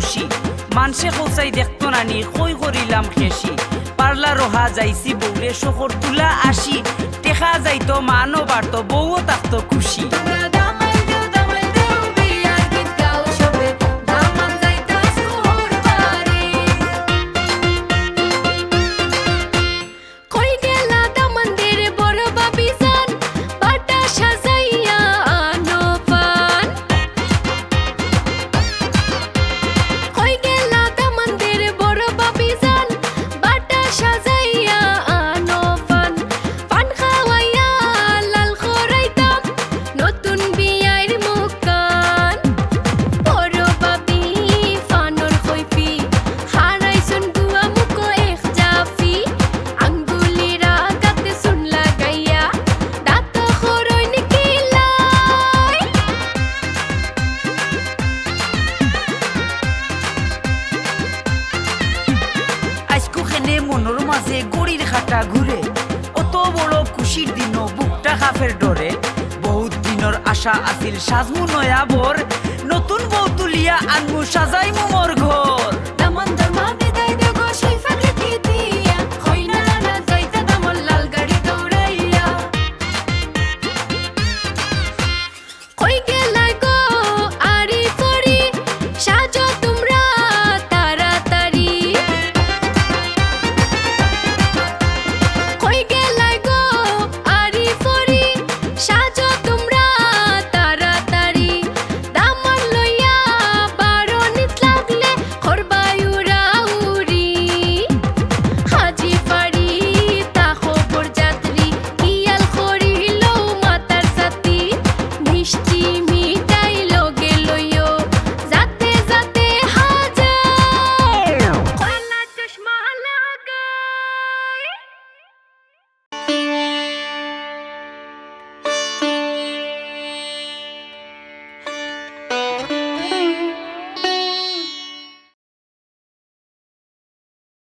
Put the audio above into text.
খুশি মানসে খোঁচাই দেখতো নানি কই করিলাম খেসি পারলা রহা যাইছি বউরে শহর তুলা আসি টেকা যাইতো মানো বাড়তো বউও থাকতো খুশি মনোর মাঝে গড়ির খাটা ঘুরে অত বড় খুশির দিন বুকটা খাফের ডরে বহুত দিনের আশা আছিল সাজমু নয়া বর নতুন বউ তুলিয়া আনমু সাজাইমু মোর ঘর